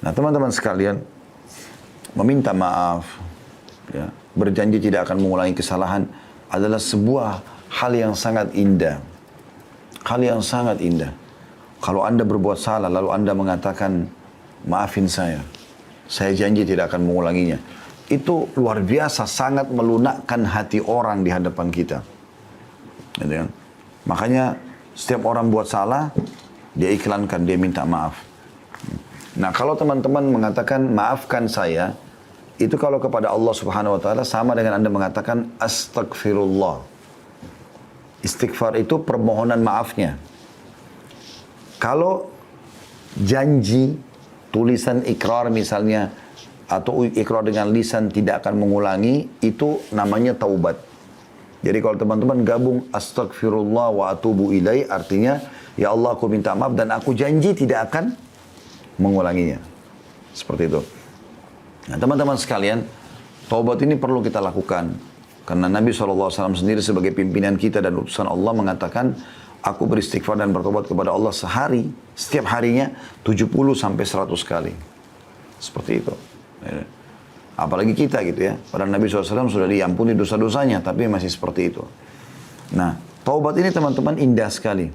Nah, teman-teman sekalian, meminta maaf, ya, berjanji tidak akan mengulangi kesalahan adalah sebuah hal yang sangat indah. Hal yang sangat indah. Kalau Anda berbuat salah, lalu Anda mengatakan, maafin saya janji tidak akan mengulanginya. Itu luar biasa, sangat melunakkan hati orang di hadapan kita. Gitu kan? Makanya setiap orang buat salah, dia iklankan, dia minta maaf. Nah, kalau teman-teman mengatakan maafkan saya, itu kalau kepada Allah Subhanahu wa taala sama dengan Anda mengatakan astagfirullah. Istighfar itu permohonan maafnya. Kalau janji tulisan ikrar misalnya atau ikrar dengan lisan tidak akan mengulangi, itu namanya taubat. Jadi kalau teman-teman gabung astagfirullah wa atubu ilai, artinya ya Allah aku minta maaf dan aku janji tidak akan mengulanginya. Seperti itu. Nah, teman-teman sekalian, taubat ini perlu kita lakukan. Karena Nabi SAW sendiri sebagai pimpinan kita dan utusan Allah mengatakan, aku beristighfar dan bertobat kepada Allah sehari, setiap harinya 70 sampai 100 kali. Seperti itu. Apalagi kita gitu ya. Padahal Nabi SAW sudah diampuni dosa-dosanya, tapi masih seperti itu. Nah, taubat ini teman-teman indah sekali.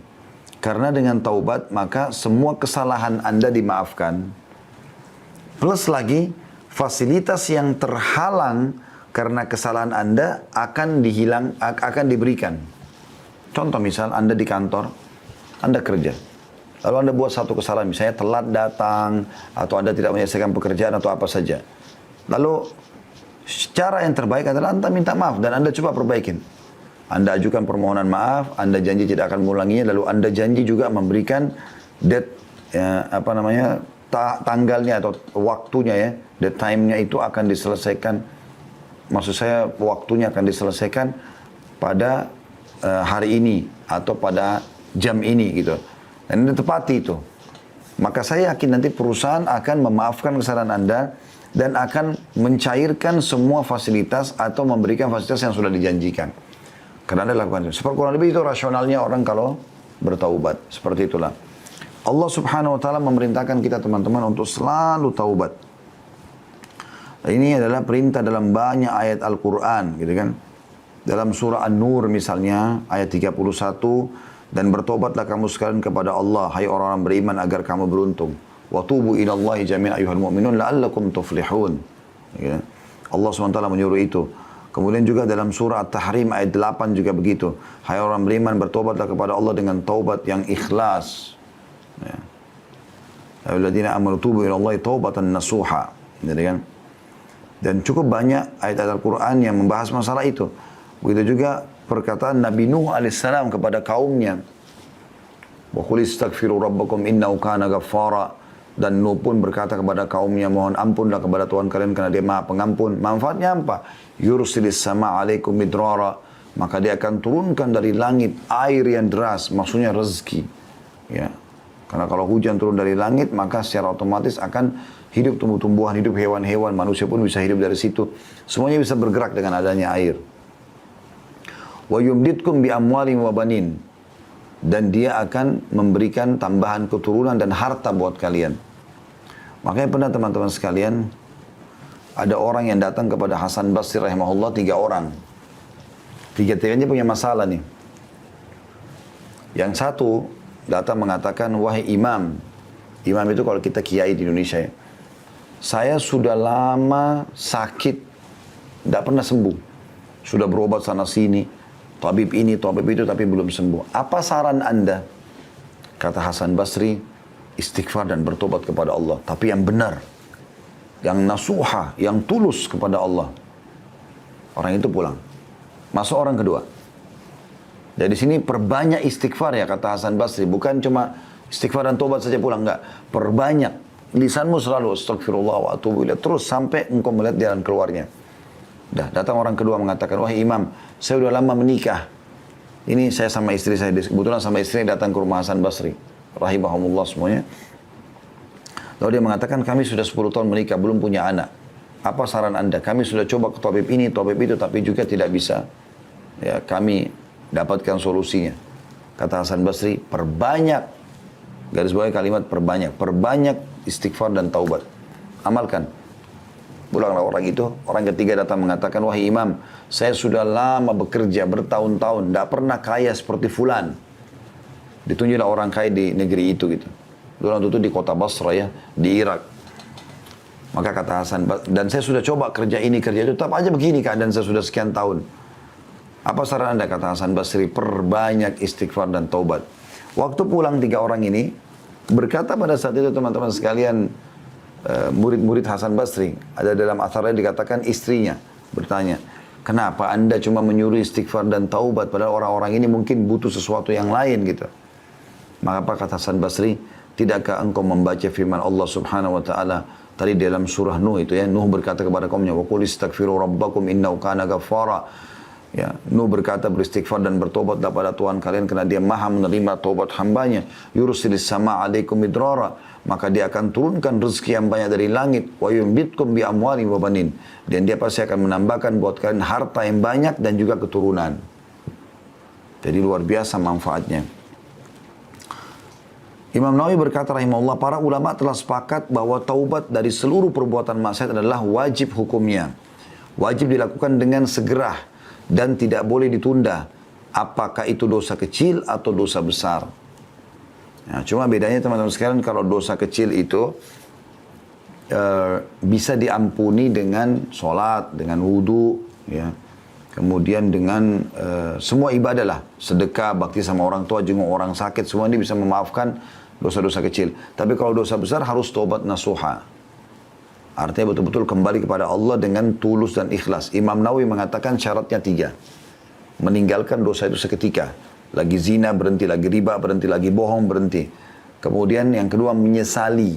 Karena dengan taubat, maka semua kesalahan Anda dimaafkan. Plus lagi, fasilitas yang terhalang karena kesalahan Anda akan diberikan. Contoh misal, Anda di kantor, Anda kerja. Lalu Anda buat satu kesalahan, misalnya telat datang, atau Anda tidak menyelesaikan pekerjaan atau apa saja. Lalu, cara yang terbaik adalah Anda minta maaf dan Anda coba perbaikin. Anda ajukan permohonan maaf, Anda janji tidak akan mengulanginya, lalu Anda janji juga memberikan tanggalnya atau waktunya ya, time-nya itu akan diselesaikan. Maksud saya waktunya akan diselesaikan pada hari ini atau pada jam ini gitu. Dan Anda tepati itu. Maka saya yakin nanti perusahaan akan memaafkan kesalahan Anda dan akan mencairkan semua fasilitas atau memberikan fasilitas yang sudah dijanjikan. Karena Anda lakukan itu. Seperti kurang lebih itu rasionalnya orang kalau bertaubat. Seperti itulah. Allah Subhanahu wa taala memerintahkan kita teman-teman untuk selalu taubat. Ini adalah perintah dalam banyak ayat Al-Quran, gitu kan. Dalam surah An-Nur misalnya, ayat 31, dan bertobatlah kamu sekalian kepada Allah, hai orang-orang beriman agar kamu beruntung. Wa tubu ilallahi jami'an ayyuhal mu'minun la'allakum tuflihun. Gitu. Allah SWT menyuruh itu. Kemudian juga dalam surah At-Tahrim ayat 8 juga begitu. Hai orang beriman, bertobatlah kepada Allah dengan taubat yang ikhlas. Ya. Alladzina amanu tubu ilallahi taubatan nasuha. Jadi kan? Dan cukup banyak ayat-ayat Al-Quran yang membahas masalah itu. Begitu juga perkataan Nabi Nuh alaihissalam kepada kaumnya. Wa qul istaghfiru rabbakum innahu kana ghaffara. Dan Nuh pun berkata kepada kaumnya, mohon ampunlah kepada Tuhan kalian karena dia maha pengampun. Manfaatnya apa? Yursilis sama alaikum midrara. Maka dia akan turunkan dari langit air yang deras, maksudnya rezeki. Ya. Karena kalau hujan turun dari langit, maka secara otomatis akan hidup tumbuh-tumbuhan, hidup hewan-hewan, manusia pun bisa hidup dari situ. Semuanya bisa bergerak dengan adanya air. Wa yumditkum bi amwalin wa banin. Dan dia akan memberikan tambahan keturunan dan harta buat kalian. Makanya pernah teman-teman sekalian, ada orang yang datang kepada Hasan Basri rahimahullah, 3 orang. Tiga-tiganya punya masalah nih. Yang satu datang mengatakan, wahai imam. Imam itu kalau kita kiai di Indonesia ya. Saya sudah lama sakit, tidak pernah sembuh. Sudah berobat sana sini. Tabib ini, tabib itu, tapi belum sembuh. Apa saran Anda? Kata Hasan Basri, istighfar dan bertobat kepada Allah. Tapi yang benar. Yang nasuha, yang tulus kepada Allah. Orang itu pulang. Masuk orang kedua. Dari sini perbanyak istighfar ya, kata Hasan Basri. Bukan cuma istighfar dan tobat saja pulang. Enggak. Perbanyak. Lisanmu selalu astagfirullah wa atubu ilaih. Terus sampai engkau melihat jalan keluarnya. Dah, datang orang kedua mengatakan, wahai imam, saya sudah lama menikah. Ini saya sama istri saya, kebetulan sama istri datang ke rumah Hasan Basri. Rahimahumullah semuanya. Lalu dia mengatakan, kami sudah 10 tahun menikah, belum punya anak. Apa saran Anda? Kami sudah coba ke tabib ini, tabib itu, tapi juga tidak bisa. Ya, kami dapatkan solusinya. Kata Hasan Basri, perbanyak, garis bawah kalimat perbanyak istighfar dan taubat. Amalkan. Pulanglah orang itu, orang ketiga datang mengatakan, wahai imam, saya sudah lama bekerja bertahun-tahun, tidak pernah kaya seperti fulan. Ditunjuklah orang kaya di negeri itu gitu. Dulu itu di kota Basra ya, di Irak. Maka kata Hasan, dan saya sudah coba kerja ini, kerja itu, tetap aja begini keadaan saya sudah sekian tahun. Apa saran anda, kata Hasan Basri, perbanyak istighfar dan taubat. Waktu pulang 3 orang ini, berkata pada saat itu teman-teman sekalian, murid-murid Hasan Basri, ada dalam atharnya dikatakan istrinya, bertanya, kenapa anda cuma menyuruh istighfar dan taubat, padahal orang-orang ini mungkin butuh sesuatu yang lain gitu. Maka apa kata Hasan Basri, tidakkah engkau membaca firman Allah subhanahu wa ta'ala, tadi dalam surah Nuh itu ya, Nuh berkata kepada kaumnya, wa qul istaghfiru rabbakum innahu kana ghaffara. Ya, Nuh berkata beristighfar dan bertobatlah pada Tuhan kalian karena Dia Maha menerima taubat hambanya. Yursilis sama alaikum midrara, maka Dia akan turunkan rezeki yang banyak dari langit. Wa yumbitkum bi amwali wa banin, dan Dia pasti akan menambahkan buat kalian harta yang banyak dan juga keturunan. Jadi luar biasa manfaatnya. Imam Nawawi berkata rahimahullah, para ulama telah sepakat bahwa taubat dari seluruh perbuatan maksiat adalah wajib hukumnya. Wajib dilakukan dengan segera dan tidak boleh ditunda. Apakah itu dosa kecil atau dosa besar? Nah, cuma bedanya teman-teman sekalian, kalau dosa kecil itu bisa diampuni dengan sholat, dengan wudhu, ya. Kemudian dengan semua ibadah lah, sedekah, bakti sama orang tua, jenguk orang sakit, semua ini bisa memaafkan dosa-dosa kecil. Tapi kalau dosa besar harus taubat nasuha. Artinya betul-betul kembali kepada Allah dengan tulus dan ikhlas. Imam Nawawi mengatakan syaratnya 3. Meninggalkan dosa itu seketika. Lagi zina berhenti, lagi riba berhenti, lagi bohong berhenti. Kemudian yang kedua menyesali.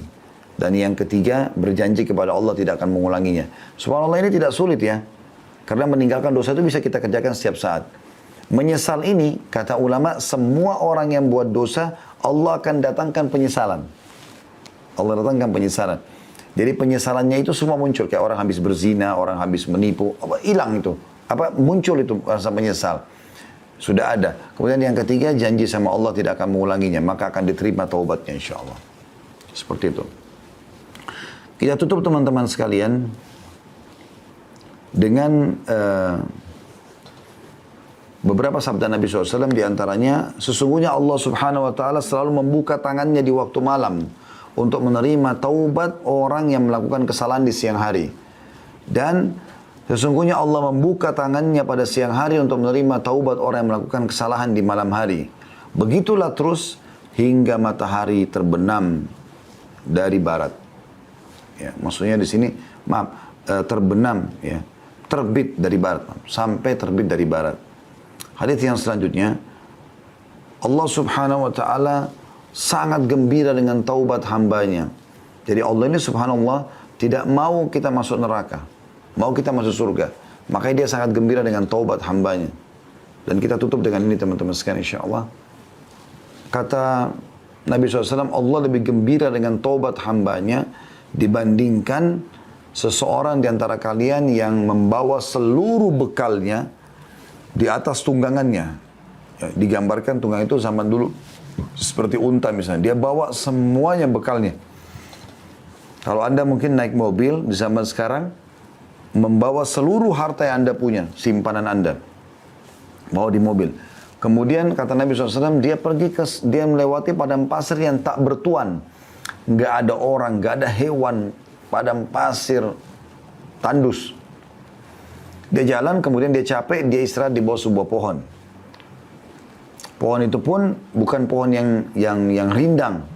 Dan yang ketiga berjanji kepada Allah tidak akan mengulanginya. Subhanallah, ini tidak sulit ya. Karena meninggalkan dosa itu bisa kita kerjakan setiap saat. Menyesal ini, kata ulama, semua orang yang buat dosa, Allah akan datangkan penyesalan. Allah datangkan penyesalan. Jadi penyesalannya itu semua muncul. Kayak orang habis berzina, orang habis menipu, hilang itu. Muncul itu rasa menyesal. Sudah ada. Kemudian yang ketiga, janji sama Allah tidak akan mengulanginya. Maka akan diterima taubatnya insya Allah. Seperti itu. Kita tutup teman-teman sekalian dengan beberapa sabda Nabi SAW, diantaranya, sesungguhnya Allah subhanahu wa ta'ala selalu membuka tangannya di waktu malam untuk menerima taubat orang yang melakukan kesalahan di siang hari. Dan sesungguhnya Allah membuka tangannya pada siang hari untuk menerima taubat orang yang melakukan kesalahan di malam hari. Begitulah terus hingga matahari terbenam dari barat. Ya, maksudnya di sini, terbenam, ya, terbit dari barat, sampai terbit dari barat. Hadits yang selanjutnya, Allah subhanahu wa ta'ala sangat gembira dengan taubat hambanya. Jadi Allah ini subhanallah tidak mau kita masuk neraka, mau kita masuk surga. Makanya Dia sangat gembira dengan taubat hambanya. Dan kita tutup dengan ini teman-teman sekalian insyaAllah. Kata Nabi SAW, Allah lebih gembira dengan taubat hambanya dibandingkan seseorang di antara kalian yang membawa seluruh bekalnya di atas tunggangannya. Ya, digambarkan tunggang itu zaman dulu seperti unta misalnya. Dia bawa semuanya bekalnya. Kalau Anda mungkin naik mobil di zaman sekarang, membawa seluruh harta yang Anda punya, simpanan Anda, bawa di mobil. Kemudian kata Nabi SAW, dia melewati padang pasir yang tak bertuan. Nggak ada orang, nggak ada hewan, padang pasir tandus. Dia jalan, kemudian dia capek, dia istirahat di bawah sebuah pohon. Pohon itu pun bukan pohon yang rindang,